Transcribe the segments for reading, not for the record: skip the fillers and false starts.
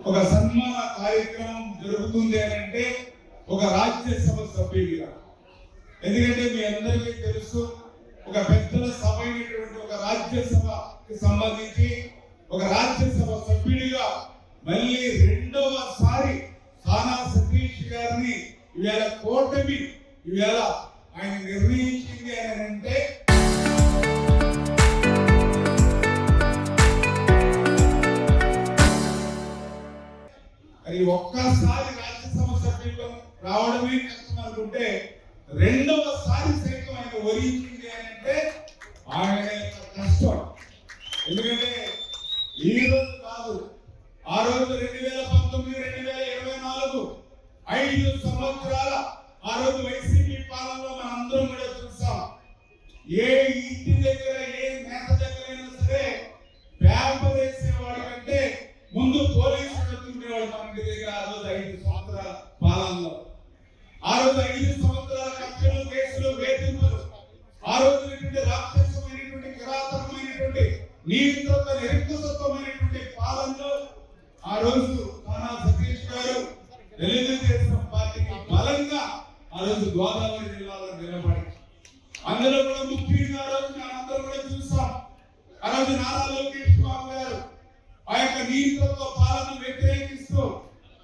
ఒక సన్మాన కార్యక్రమం జరుగుతుంది అని అంటే ఒక రాజ్యసభ సభ్యుడిగా. ఎందుకంటే మీ అందరికీ తెలుసు, ఒక పెద్దల సభ అయినటువంటి ఒక రాజ్యసభకి సంబంధించి ఒక రాజ్యసభ సభ్యుడిగా మళ్ళీ రెండవసారి సానా సతీష్ గారిని ఇవాళ కూటమి ఇవాళ ఆయన నిర్ణయించింది అని అంటే అది ఒక్కసారి రాజ్యసభ సభ్యులు రావడమే కష్టం అనుకుంటే రెండవసారి సైతం ఆయన వరించింది అని అంటే ఆయన కష్టం. ఎందుకంటే ఈ రోజు కాదు, ఆ రోజు 2019, 2024 5 సంవత్సరాల ఆ రోజు వైసీపీ పాలనలో మనం అందరం కూడా చూసాం. ఏ ఇంటి దగ్గర ఏ నేత దగ్గర అయినా సరే పేపర్ వేసేవాడి కంటే ముందు పోలీసులు వచ్చుకునేవాడు మన ఇంటి దగ్గర. ఆ రోజు 5 సంవత్సరాల పాలనలో, ఆ రోజు 5 సంవత్సరాల కక్షలు, కేసులు, వేధింపులు, ఆ రోజు రాక్షసమైనటువంటి కిరాతకమైనటువంటి నీతితో నిరంకుశత్వమైనటువంటి పాలనలో ఆ రోజు సానా సతీష్ గారు తెలుగుదేశం పార్టీకి బలంగా ఆ రోజు గోదావరి జిల్లాలో నిలబడి, అందులో కూడా ముఖ్యంగా ఆ రోజు మనందరం కూడా చూసాం. ఆ రోజు నారా లోకేష్ బాబు గారు ఆ యొక్క నీతితో పాలన వ్యతిరేకిస్తూ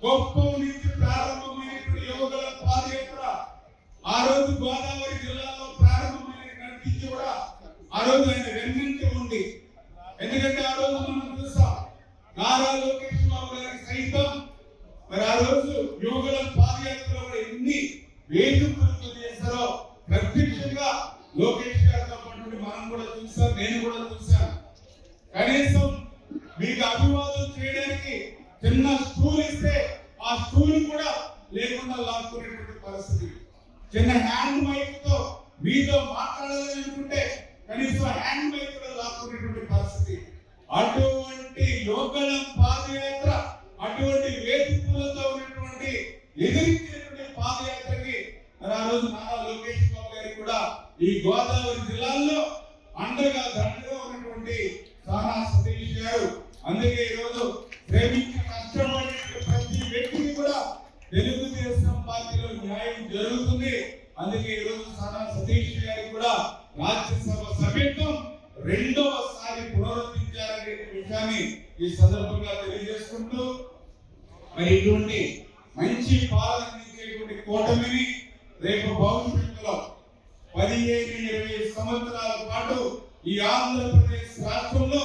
గొప్ప నుంచి ప్రారంభమైనటువంటి యువకుల పాదయాత్ర ఆ రోజు గోదావరి జిల్లాలో ప్రారంభమైన నడిపించి కూడా ఆ రోజు ఆయన వెన్నంటి ఉంది. ఎందుకంటే ఆ రోజు మనం చూసాం నారా లోకేష్ బాబు గారికి సైతం మరి ఆ రోజు యువకుల పాదయాత్రలో కూడా ఎన్ని వేదికలు చేశారో ప్రత్యక్షంగా లోకేష్ గారితో పాటు మనం కూడా చూసాం, నేను కూడా చూశాను. కనీసం మీకు అభివాదం చేయడానికి చిన్న స్టూల్ ఇస్తే ఆ స్టూల్ కూడా లేకుండా లాక్కునేటువంటి పరిస్థితి, చిన్న హ్యాండ్ మైక్ తో మీతో మాట్లాడాలని అనుకుంటే కనీసం హ్యాండ్ మైక్ కూడా లాక్కునేటువంటి పరిస్థితి. అటువంటి యువకుల పాదయాత్ర, అటువంటి వేదికలతో ఉన్నటువంటి ఎదిరించేటువంటి పాదయాత్రకి మరి ఆ రోజు నారా లోకేష్ బాబు గారికి కూడా ఈ గోదావరి జిల్లాలో అండగా దండగా ఉన్నటువంటి సానా సతీష్ గారు. అందుకే ఈ రోజు ప్రేమించి కష్టపడే ప్రతి వ్యక్తికి కూడా తెలుగుదేశం పార్టీలో న్యాయం జరుగుతుంది. అందుకే ఈ రోజు సానా సతీష్ గారికి కూడా రాజ్యసభ సభ్యత్వం రెండవసారి పునరుద్ధరించారనే విషయాన్ని ఈ సందర్భంగా తెలియజేసుకుంటూ మరి ఇటువంటి మంచి పాలన అందించేటువంటి కూటమిని రేపు భవిష్యత్తులో 15-20 సంవత్సరాల పాటు ఈ ఆంధ్రప్రదేశ్ రాష్ట్రంలో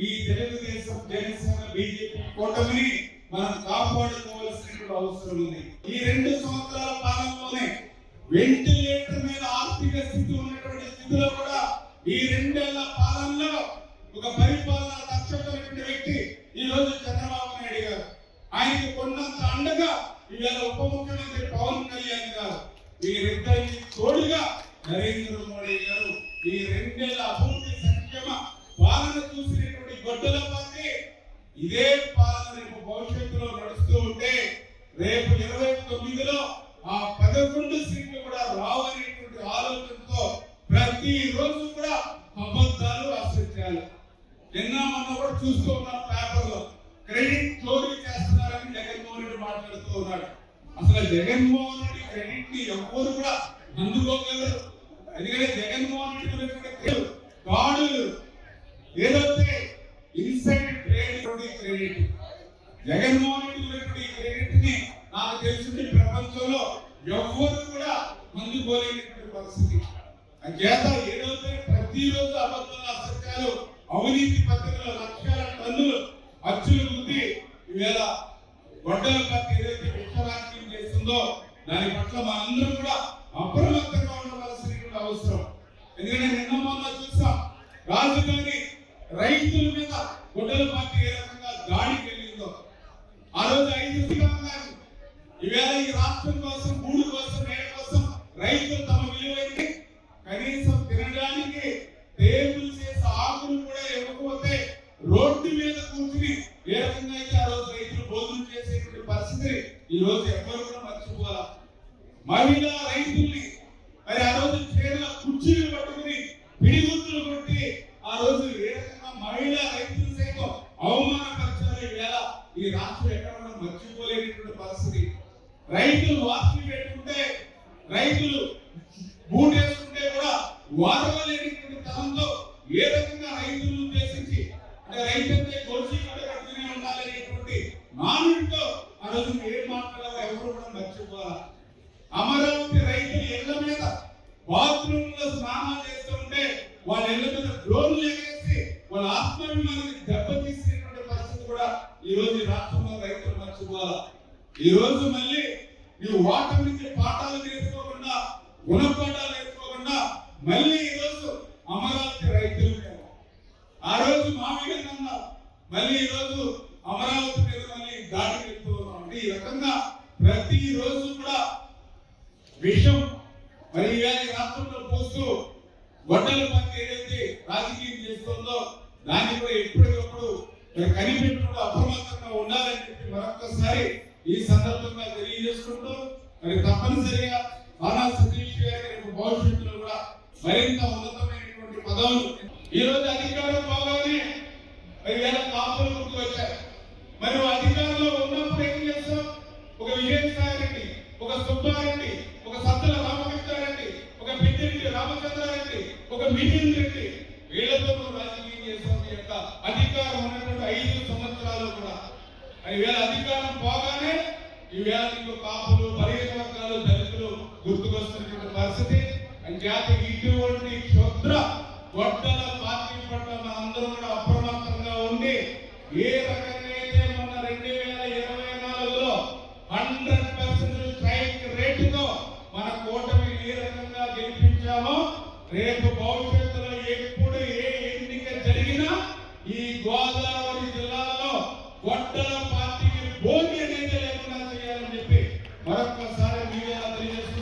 ఈ తెలుగుదేశం, జనసేన, బీజేపీ కూటమిని మనం కాపాడుకోవాల్సినటువంటి అవసరం ఉంది. ఈ 2 సంవత్సరాల పాలనలోనే వెంటిలేటర్ మీద ఆర్థిక స్థితి ఉన్నటువంటి స్థితిలో కూడా ఈ 2 ఏళ్ల పాలనలో ఒక పరిపాలన దక్షతమైనటువంటి వ్యక్తి ఈ రోజు చంద్రబాబు నాయుడు గారు. ఆయనకి కొన్నంత అండగా ఇవాళ ఉప ముఖ్యమంత్రి పవన్ కళ్యాణ్ గారు, వీరిద్దరికి తోడుగా నరేంద్ర మోడీ గారు ఈ 2 ఏళ్ల అభివృద్ధి సంక్షేమ పాలన చూసినటువంటి గొడ్డల పార్టీ ఇదే పాలన రేపు భవిష్యత్తులో నడుస్తూ ఉంటే రేపు 29లో ఆ 11 సీట్లు కూడా రావనేటువంటి ఆలోచనతో ప్రతి రోజు కూడా అబద్ధాలు అసత్యాలు. నిన్న మొన్న కూడా చూస్తూ ఉన్నాం పేపర్లో క్రెడిట్ చోరీ చేస్తున్నారని జగన్మోహన్ రెడ్డి మాట్లాడుతూ ఉన్నాడు. అసలు జగన్మోహన్ రెడ్డి క్రెడిట్ ని ఎవరు కూడా అందుకోగలరు. ఎందుకంటే జగన్మోహన్ రెడ్డి గాడులు ఏదైతే inside trade credit, Jaganmohan Reddy credit ని నాకు తెలిసింది ప్రపంచంలో ఎవరు కూడా అందుకోలేనటువంటి పరిస్థితి. అంచేత ఏదైతే ప్రతిరోజు అబద్ధాలు, అసత్యాలు, అవినీతి పద్ధతుల లక్షల టన్నులు అచ్చులు బుద్ధి ఈవేళ గొడ్డల పార్టీ ఏదైతే విశ్వరాజ్యం చేస్తుందో దాని పట్ల మనందరం కూడా అప్రమత్తంగా ఉండవలసినటువంటి అవసరం. ఎందుకంటే నిన్న మొన్న చూసాం రాజధాని రైతుల మీద గొడ్డల పార్టీ ఏ రకంగా దాడికి వెళ్ళిందో. ఆ రోజు 5 దినాలు ఈవేళ ఈ రాష్ట్రం కోసం, గూడు కోసం, నేల కోసం రైతులు తమ విలువైన కనీసం తినడానికి టేబుల్ చేసే ఆకులు కూడా ఇవ్వకపోతే రోడ్డు మీద కూర్చుని ఏ రకంగా అయితే ఆ రోజు రైతులు భోజనం చేసేటువంటి పరిస్థితి ఈ రోజు ఎవరు కూడా మర్చిపోవాలా. మహిళా రైతుల్ని మరి ఆ రోజు చేతుల కుర్చీలు పట్టుకుని పిడిగుద్దులు కొట్టి ఆ రోజు ఏ రకంగా మహిళా రైతులు సైతం అవమానపరిచారు. ఈ రాష్ట్రం ఎక్కడ మర్చిపోలేనటువంటి పరిస్థితి. రైతులు వార్తలు పెట్టుకుంటే, రైతులు బూట్ వేసుకుంటే కూడా వాడవలేనటువంటి తరంలో ఏ రకంగా రైతులను ఉద్దేశించి అంటే రైతంటే గొలుసు కట్టుకునే ఉండాలనేటువంటి నానుడితో ఆ రోజు ఏం మాట్లాడాలో ఎవరు కూడా మర్చిపోవాలి. అమరావతి రైతులు ఇళ్ల మీద బాత్రూమ్ లో స్నానాలు చేస్తూ ఉంటే వాళ్ళ ఇళ్ల మీద డ్రోన్లు ఎగరేసి వాళ్ళ ఆత్మాభిమానాన్ని దెబ్బతీసేటువంటి పరిస్థితి కూడా ఈ రోజు రాష్ట్రంలో రైతులు మర్చిపోవాలి. ఈ రోజు మళ్ళీ నీవు ఓటమి నుంచి పాఠాలు నేర్చుకోకుండా, గుణపాఠాలు నేర్చుకోకుండా మళ్ళీ ఈ రోజు అమరావతి రైతులు ఆ రోజు మామిడి అన్నారు, మళ్ళీ ఈ రోజు అమరావతి మీద మళ్ళీ దాడి పెడుతూ ఉన్నాం. అంటే ఈ రకంగా ప్రతి రోజు కూడా విషయం మరి ఈ రాష్ట్రంలో పోస్తూ గొడ్డల పార్టీ ఏదైతే రాజకీయం చేస్తుందో దాన్ని కూడా ఎప్పటికప్పుడు కనిపెట్టుకుంటూ అప్రమత్తంగా ఉండాలని చెప్పి మరొకసారి ఈ సందర్భంగా తెలియజేసుకుంటూ మరి తప్పనిసరిగా ఆనా సతీష్ గారి భవిష్యత్తులో కూడా మరింత ఉన్నతమైనటువంటి పదవులు ఈ రోజు అధికారం పోగానే మరి వేల కాపులు గుర్తు వచ్చారు. మరి అధికారంలో ఉన్నప్పుడు ఏం చేస్తాం? ఒక విజయసాయి రెడ్డి, ఒక సుబ్బారెడ్డి, ఒక సత్తల రామకృష్ణారెడ్డి, ఒక పెద్దిరెడ్డి రామచంద్రారెడ్డి, ఒక మిథున్ రెడ్డి, వీళ్ళతో రాజకీయం చేస్తాం. ఈ యొక్క అధికారం ఉన్నటువంటి 5 సంవత్సరాలు కూడా మరి వేళ అధికారం పోగానే ఈ వేళ కాపులు, పరిగణ వర్గాలు, దళితులు గుర్తుకొస్తున్నటువంటి పరిస్థితి. అంచేత ఇటువంటి క్షుద్ర గొడ్డల పార్టీ పట్ల మనందరూ కూడా అప్రమత్తంగా ఉండి ఏ రకంగా అయితే మొన్న 2024లో 100% స్ట్రైక్ రేటుతో మన కూటమి ఏ రకంగా గెలిపించామో రేపు భవిష్యత్తులో ఎప్పుడు ఏ ఎన్నిక జరిగినా ఈ గోదావరి జిల్లాలో గొడ్డల పార్టీకి భోగి